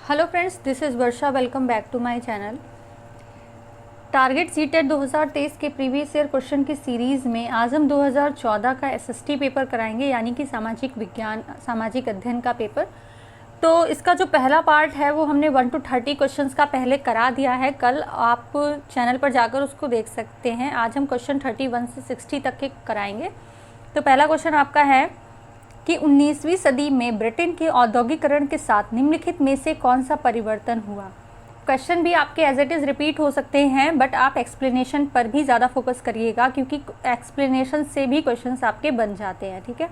Hello friends, this is Varsha. Welcome back to my channel. Target CTET 2023 के previous year question की series में आज हम 2014 का एसएसटी पेपर कराएंगे, यानी कि सामाजिक विज्ञान सामाजिक अध्ययन का पेपर। तो इसका जो पहला पार्ट है वो हमने 1 to 30 क्वेश्चंस का पहले करा दिया है। कल आप चैनल पर जाकर उसको देख सकते हैं। आज हम क्वेश्चन 31 से 60 तक के कराएंगे। तो पहला क्वेश्चन आपका है कि 19वीं सदी में ब्रिटेन के औद्योगिकरण के साथ निम्नलिखित में से कौन सा परिवर्तन हुआ। क्वेश्चन भी आपके एज इट इज़ रिपीट हो सकते हैं, बट आप एक्सप्लेनेशन पर भी ज़्यादा फोकस करिएगा, क्योंकि एक्सप्लेनेशन से भी क्वेश्चंस आपके बन जाते हैं। ठीक है,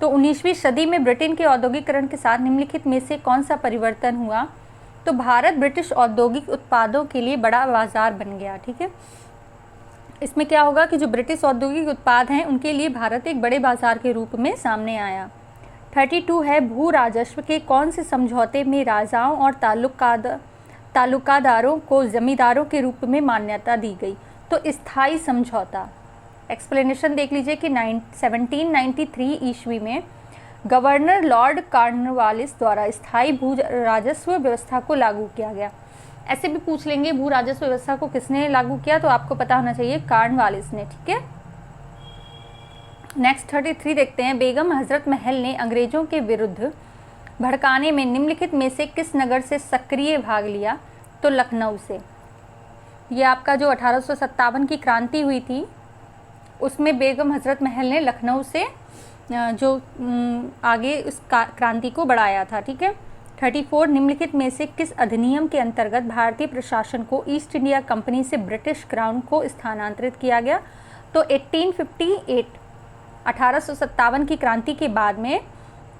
तो 19वीं सदी में ब्रिटेन के औद्योगिकरण के साथ निम्नलिखित में से कौन सा परिवर्तन हुआ। तो भारत ब्रिटिश औद्योगिक उत्पादों के लिए बड़ा बाजार बन गया। ठीक है, इसमें क्या होगा कि जो ब्रिटिश औद्योगिक उत्पाद हैं उनके लिए भारत एक बड़े बाजार के रूप में सामने आया। 32 है, भू राजस्व के कौन से समझौते में राजाओं और तालुकादारों को जमींदारों के रूप में मान्यता दी गई। तो स्थायी समझौता। एक्सप्लेनेशन देख लीजिए कि 1793 ईस्वी में गवर्नर लॉर्ड कॉर्नवालिस द्वारा स्थायी भू राजस्व व्यवस्था को लागू किया गया। ऐसे भी पूछ लेंगे भू राजस्व व्यवस्था को किसने लागू किया, तो आपको पता होना चाहिए कॉर्नवालिस ने। ठीक है, नेक्स्ट 33 देखते हैं। बेगम हजरत महल ने अंग्रेजों के विरुद्ध भड़काने में निम्नलिखित में से किस नगर से सक्रिय भाग लिया। तो लखनऊ से। ये आपका जो 1857 की क्रांति हुई थी उसमें बेगम हजरत महल ने लखनऊ से जो आगे उस क्रांति को बढ़ाया था। ठीक है, 34 निम्नलिखित में से किस अधिनियम के अंतर्गत भारतीय प्रशासन को ईस्ट इंडिया कंपनी से ब्रिटिश क्राउन को स्थानांतरित किया गया। तो 1858 1857 की क्रांति के बाद में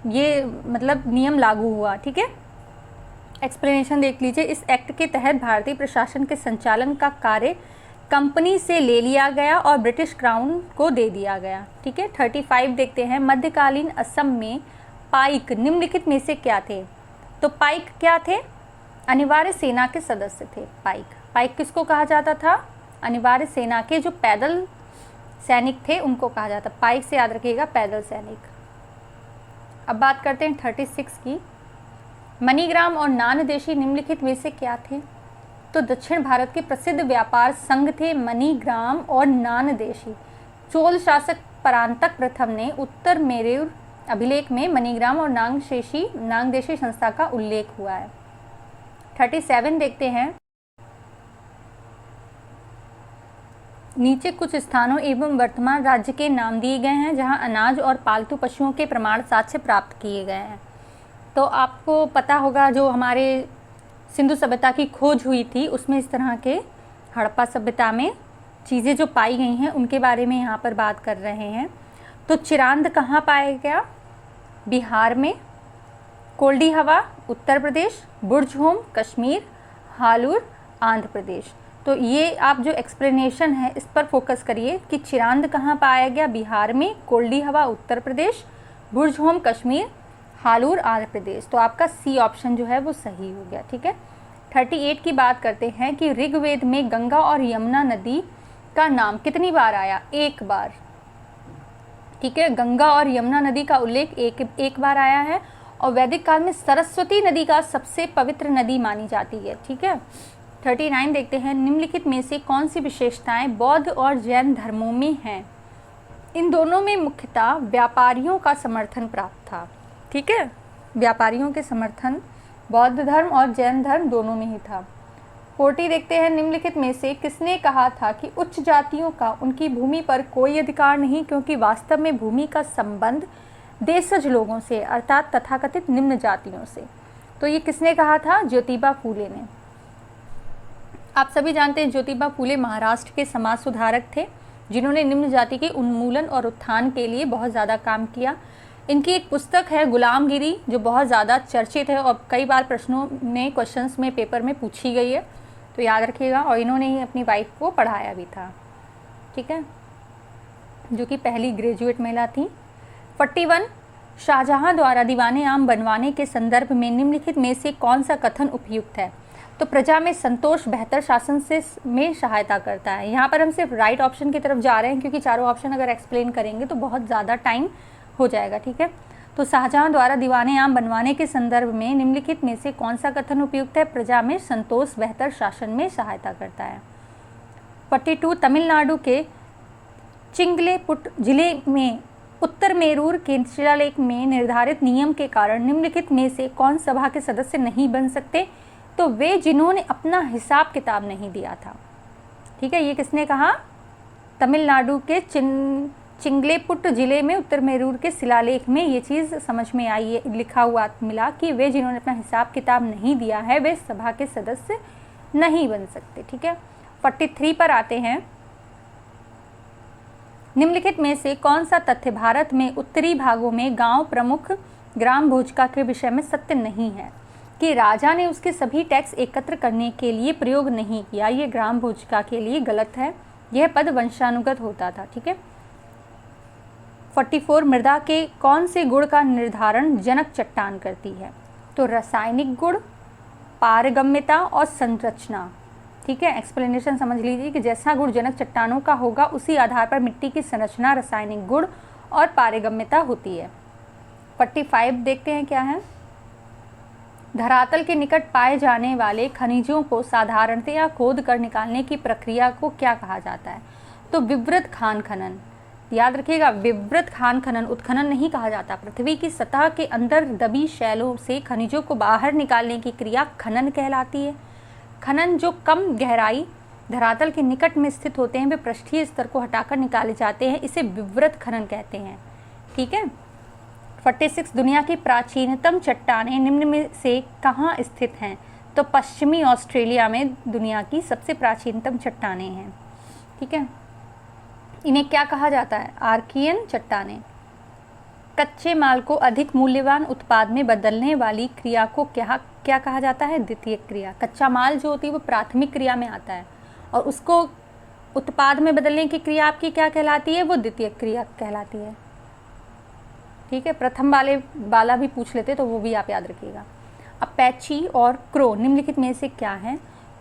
ये मतलब नियम लागू हुआ। ठीक है, एक्सप्लेनेशन देख लीजिए। इस एक्ट के तहत भारतीय प्रशासन के संचालन का कार्य कंपनी से ले लिया गया और ब्रिटिश क्राउन को दे दिया गया। ठीक है, 35 देखते हैं। मध्यकालीन असम में पाइक निम्नलिखित में से क्या थे। तो पाइक क्या थे? अनिवार्य सेना के सदस्य थे। पाइक किसको कहा जाता था? अनिवार्य सेना के जो पैदल सैनिक थे उनको कहा जाता। पाइक से याद रखिएगा, पैदल सैनिक। अब बात करते हैं 36 की। मणिग्राम और नानदेशी निम्नलिखित में से क्या थे। तो दक्षिण भारत के प्रसिद्ध व्यापार संघ थे मणिग्राम और नानदेशी। चोल शासक परांतक प्रथम ने उत्तर मेरूर अभिलेख में मणिग्राम और नागदेशी संस्था का उल्लेख हुआ है। 37 देखते हैं। नीचे कुछ स्थानों एवं वर्तमान राज्य के नाम दिए गए हैं जहां अनाज और पालतू पशुओं के प्रमाण साक्ष्य प्राप्त किए गए हैं। तो आपको पता होगा जो हमारे सिंधु सभ्यता की खोज हुई थी उसमें इस तरह के हड़प्पा सभ्यता में चीज़ें जो पाई गई हैं उनके बारे में यहाँ पर बात कर रहे हैं। तो चिरांद कहाँ पाया गया? बिहार में। कोल्डी हवा उत्तर प्रदेश, बुर्जहोम कश्मीर, हालूर आंध्र प्रदेश। तो ये आप जो एक्सप्लेनेशन है इस पर फोकस करिए कि चिरांद कहाँ पाया गया? बिहार में। कोल्डी हवा उत्तर प्रदेश, बुर्जहोम कश्मीर, हालूर आंध्र प्रदेश। तो आपका सी ऑप्शन जो है वो सही हो गया। ठीक है, 38 की बात करते हैं कि ऋग्वेद में गंगा और यमुना नदी का नाम कितनी बार आया? एक बार। ठीक है, गंगा और यमुना नदी का उल्लेख एक बार आया है और वैदिक काल में सरस्वती नदी का सबसे पवित्र नदी मानी जाती है। ठीक है, 39 देखते हैं। निम्नलिखित में से कौन सी विशेषताएं बौद्ध और जैन धर्मों में हैं। इन दोनों में मुख्यतः व्यापारियों का समर्थन प्राप्त था। ठीक है, व्यापारियों के समर्थन बौद्ध धर्म और जैन धर्म दोनों में ही था। 40 देखते हैं। निम्नलिखित में से किसने कहा था कि उच्च जातियों का उनकी भूमि पर कोई अधिकार नहीं, क्योंकि वास्तव में भूमि का संबंध देशज लोगों से अर्थात तथाकथित निम्न जातियों से। तो ये किसने कहा था? ज्योतिबा फूले ने। आप सभी जानते हैं ज्योतिबा फूले महाराष्ट्र के समाज सुधारक थे जिन्होंने निम्न जाति के उन्मूलन और उत्थान के लिए बहुत ज़्यादा काम किया। इनकी एक पुस्तक है गुलामगिरी जो बहुत ज़्यादा चर्चित है और कई बार क्वेश्चंस में पेपर में पूछी गई है, तो याद रखिएगा। और इन्होंने ही अपनी वाइफ को पढ़ाया भी था। ठीक है, जो कि पहली ग्रेजुएट महिला थी। 41 शाहजहां द्वारा दीवाने आम बनवाने के संदर्भ में निम्नलिखित में से कौन सा कथन उपयुक्त है। तो प्रजा में संतोष बेहतर शासन में सहायता करता है। यहाँ पर हम सिर्फ राइट ऑप्शन की तरफ जा रहे हैं क्योंकि चारों ऑप्शन अगर एक्सप्लेन करेंगे तो बहुत ज़्यादा टाइम हो जाएगा। ठीक है, तो शाहजहां द्वारा दीवाने आम बनवाने के संदर्भ में निम्नलिखित में से कौन सा कथन उपयुक्त है? प्रजा में संतोष बेहतर शासन में सहायता करता है। 42 तमिलनाडु के चिंगलेपुट जिले में उत्तर मेरूर के शिलालेख में निर्धारित नियम के कारण निम्नलिखित में से कौन सभा के सदस्य नहीं बन सकते? तो वे जिन्होंने अपना हिसाब किताब नहीं दिया था। ठीक है, ये किसने कहा? तमिलनाडु के चिंगलेपुट जिले में उत्तर मेरूर के शिलालेख में ये चीज़ समझ में आई है, लिखा हुआ मिला कि वे जिन्होंने अपना हिसाब किताब नहीं दिया है वे सभा के सदस्य नहीं बन सकते। ठीक है, 43 पर आते हैं। निम्नलिखित में से कौन सा तथ्य भारत में उत्तरी भागों में गांव प्रमुख ग्राम भोजका के विषय में सत्य नहीं है? कि राजा ने उसके सभी टैक्स एकत्र करने के लिए प्रयोग नहीं किया। ये ग्राम भोजका के लिए गलत है, यह पद वंशानुगत होता था। ठीक है, 44 मृदा के कौन से गुण का निर्धारण जनक चट्टान करती है? तो रासायनिक गुण, पारगम्यता और संरचना। ठीक है, एक्सप्लेनेशन समझ लीजिए कि जैसा गुण जनक चट्टानों का होगा उसी आधार पर मिट्टी की संरचना, रासायनिक गुण और पारगम्यता होती है। 45 देखते हैं क्या है। धरातल के निकट पाए जाने वाले खनिजों को साधारणतया खोद कर निकालने की प्रक्रिया को क्या कहा जाता है? तो विवृत खान खनन। याद रखिएगा, विवृत खान खनन उत्खनन नहीं कहा जाता। पृथ्वी की सतह के अंदर दबी शैलों से खनिजों को बाहर निकालने की क्रिया खनन कहलाती है। खनन जो कम गहराई धरातल के निकट में स्थित होते हैं वे पृष्ठीय स्तर को हटाकर निकाले जाते हैं, इसे विवृत खनन कहते हैं। ठीक है, 46 दुनिया की प्राचीनतम चट्टानें निम्न में से कहाँ स्थित हैं? तो पश्चिमी ऑस्ट्रेलिया में दुनिया की सबसे प्राचीनतम चट्टानें हैं। ठीक है, इन्हें क्या कहा जाता है? आर्कियन चट्टानें। कच्चे माल को अधिक मूल्यवान उत्पाद में बदलने वाली क्रिया को क्या कहा जाता है? द्वितीयक क्रिया। कच्चा माल जो होती है वो प्राथमिक क्रिया में आता है और उसको उत्पाद में बदलने की क्रिया आपकी क्या कहलाती है? वो द्वितीयक क्रिया कहलाती है। ठीक है, प्रथम वाला भी पूछ लेते तो वो भी आप याद रखिएगा। अपैची और क्रो निम्नलिखित में से क्या है?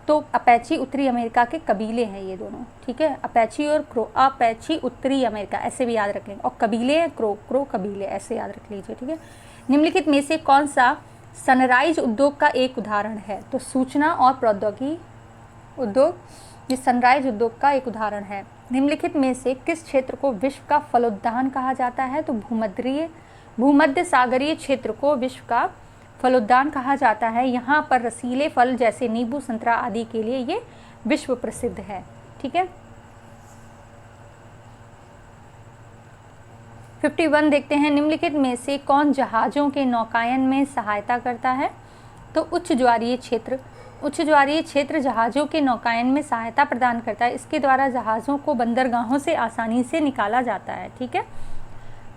तो अपैची उत्तरी अमेरिका के कबीले हैं ये दोनों। ठीक है, अपैची और क्रो, अपैची उत्तरी अमेरिका ऐसे भी याद रख लेंगे, और कबीले हैं क्रो, क्रो कबीले ऐसे याद रख लीजिए। ठीक है, निम्नलिखित में से कौन सा सनराइज उद्योग का एक उदाहरण है? तो सूचना और प्रौद्योगिकी उद्योग ये सनराइज उद्योग का एक उदाहरण है। निम्नलिखित में से किस क्षेत्र को विश्व का फलोद्यान कहा जाता है? तो भूमध्य सागरीय क्षेत्र को विश्व का फलोद्यान कहा जाता है। यहाँ पर रसीले फल जैसे नींबू, संतरा आदि के लिए ये विश्व प्रसिद्ध है। ठीक है, 51 देखते हैं। निम्नलिखित में से कौन जहाज़ों के नौकायन में सहायता करता है? तो उच्च ज्वारीय क्षेत्र जहाज़ों के नौकायन में सहायता प्रदान करता है। इसके द्वारा जहाज़ों को बंदरगाहों से आसानी से निकाला जाता है। ठीक है,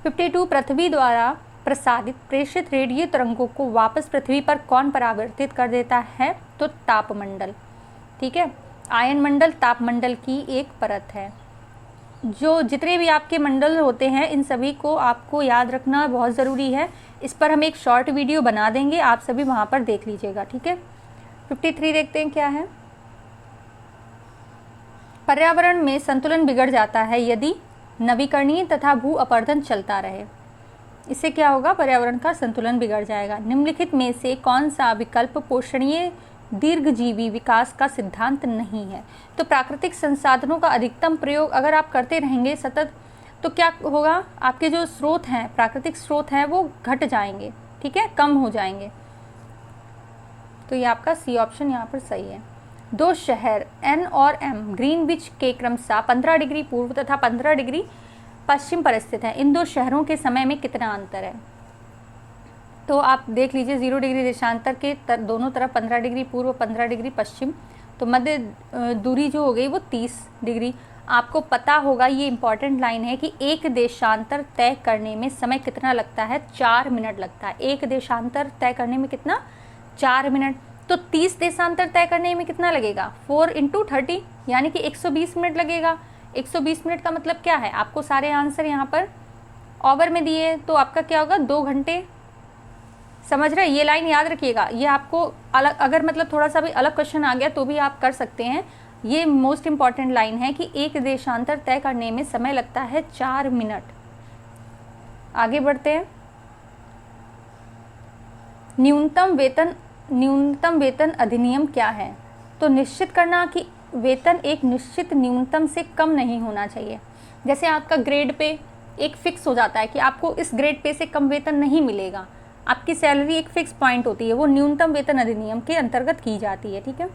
52 पृथ्वी द्वारा प्रेषित रेडियो तरंगों को वापस पृथ्वी पर कौन परावर्तित कर देता है? तो तापमंडल। ठीक है, आयनमंडल तापमंडल की एक परत है। जो जितने भी आपके मंडल होते हैं इन सभी को आपको याद रखना बहुत ज़रूरी है। इस पर हम एक शॉर्ट वीडियो बना देंगे, आप सभी वहाँ पर देख लीजिएगा। ठीक है, 53 देखते हैं क्या है। पर्यावरण में संतुलन बिगड़ जाता है यदि नवीकरणीय तथा भू अपरदन चलता रहे। इससे क्या होगा? पर्यावरण का संतुलन बिगड़ जाएगा। निम्नलिखित में से कौन सा विकल्प पोषणीय दीर्घजीवी विकास का सिद्धांत नहीं है? तो प्राकृतिक संसाधनों का अधिकतम प्रयोग अगर आप करते रहेंगे सतत तो क्या होगा? आपके जो स्रोत हैं, प्राकृतिक स्रोत हैं, वो घट जाएंगे। ठीक है, कम हो जाएंगे। तो ये आपका सी ऑप्शन यहाँ पर सही है। दो शहर एन और एम ग्रीनविच के क्रमशः 15 डिग्री पूर्व तथा 15 डिग्री पश्चिम पर स्थित है। इन दो शहरों के समय में कितना अंतर है? तो आप देख लीजिए 0 डिग्री देशांतर के दोनों तरफ 15 डिग्री पूर्व 15 डिग्री पश्चिम, तो मध्य दूरी जो हो गई वो 30 डिग्री। आपको पता होगा, ये इंपॉर्टेंट लाइन है कि एक देशांतर तय करने में समय कितना लगता है? 4 मिनट लगता है। एक देशांतर तय करने में कितना? 4 मिनट। तो 30 देशांतर तय करने में कितना लगेगा? 4 × 30 यानी कि 120 मिनट लगेगा। 120 मिनट का मतलब क्या है? आपको सारे आंसर यहाँ पर ओवर में दिए, तो आपका क्या होगा? 2 घंटे। समझ रहे? ये लाइन याद रखिएगा। ये आपको अलग, अगर मतलब थोड़ा सा भी अलग क्वेश्चन आ गया तो भी आप कर सकते हैं। ये मोस्ट इंपॉर्टेंट लाइन है कि एक देशांतर तय करने में समय लगता है 4 मिनट। आगे बढ़ते हैं। न्यूनतम वेतन अधिनियम क्या है? तो निश्चित करना कि वेतन एक निश्चित न्यूनतम से कम नहीं होना चाहिए। जैसे आपका ग्रेड पे एक फिक्स हो जाता है कि आपको इस ग्रेड पे से कम वेतन नहीं मिलेगा, आपकी सैलरी एक फिक्स पॉइंट होती है, वो न्यूनतम वेतन अधिनियम के अंतर्गत की जाती है। ठीक है।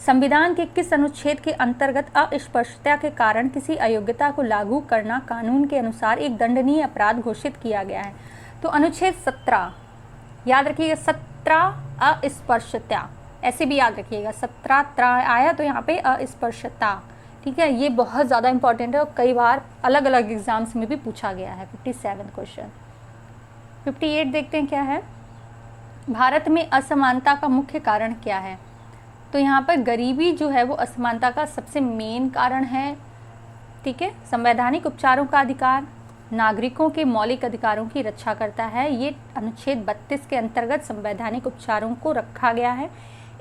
संविधान के किस अनुच्छेद के अंतर्गत अस्पष्टता के कारण किसी अयोग्यता को लागू करना कानून के अनुसार एक दंडनीय अपराध घोषित किया गया है? तो अनुच्छेद 17, याद रखिएगा 17 अस्पष्टता, ऐसे भी याद रखिएगा 17 आया तो यहाँ पे अस्पष्टता। ठीक है, ये बहुत ज़्यादा इंपॉर्टेंट है और कई बार अलग अलग एग्जाम्स में भी पूछा गया है। 57 क्वेश्चन। 58 देखते हैं क्या है। भारत में असमानता का मुख्य कारण क्या है? तो यहाँ पर गरीबी जो है वो असमानता का सबसे मेन कारण है। ठीक है। संवैधानिक उपचारों का अधिकार नागरिकों के मौलिक अधिकारों की रक्षा करता है। ये अनुच्छेद 32 के अंतर्गत संवैधानिक उपचारों को रखा गया है।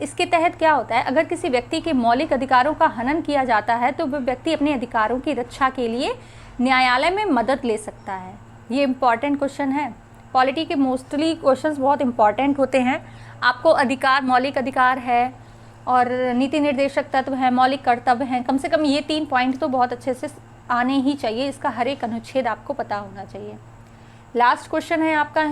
इसके तहत क्या होता है, अगर किसी व्यक्ति के मौलिक अधिकारों का हनन किया जाता है तो वह व्यक्ति अपने अधिकारों की रक्षा के लिए न्यायालय में मदद ले सकता है। ये इम्पॉर्टेंट क्वेश्चन है। पॉलिटी के मोस्टली क्वेश्चंस बहुत इंपॉर्टेंट होते हैं। आपको अधिकार, मौलिक अधिकार है और नीति निर्देशक तत्व है, मौलिक कर्तव्य हैं, कम से कम ये 3 पॉइंट तो बहुत अच्छे से आने ही चाहिए। इसका हर एक अनुच्छेद आपको पता होना चाहिए। लास्ट क्वेश्चन है आपका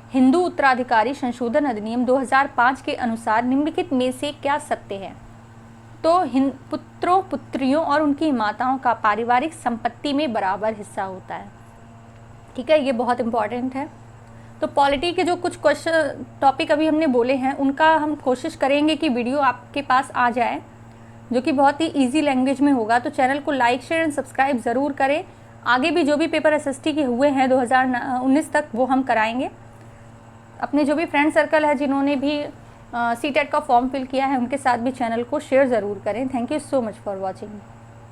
हिंदू उत्तराधिकारी संशोधन अधिनियम 2005 के अनुसार निम्नलिखित में से क्या सत्य है? तो पुत्रों, पुत्रियों और उनकी माताओं का पारिवारिक संपत्ति में बराबर हिस्सा होता है। ठीक है, ये बहुत इंपॉर्टेंट है। तो पॉलिटी के जो कुछ क्वेश्चन टॉपिक अभी हमने बोले हैं उनका हम कोशिश करेंगे कि वीडियो आपके पास आ जाए, जो कि बहुत ही इजी लैंग्वेज में होगा। तो चैनल को लाइक, शेयर एंड सब्सक्राइब ज़रूर करें। आगे भी जो भी पेपर एसएसटी के हुए हैं 2019 तक वो हम कराएंगे। अपने जो भी फ्रेंड सर्कल है जिन्होंने भी सीटेट का फॉर्म फिल किया है उनके साथ भी चैनल को शेयर ज़रूर करें। Thank you so much for watching.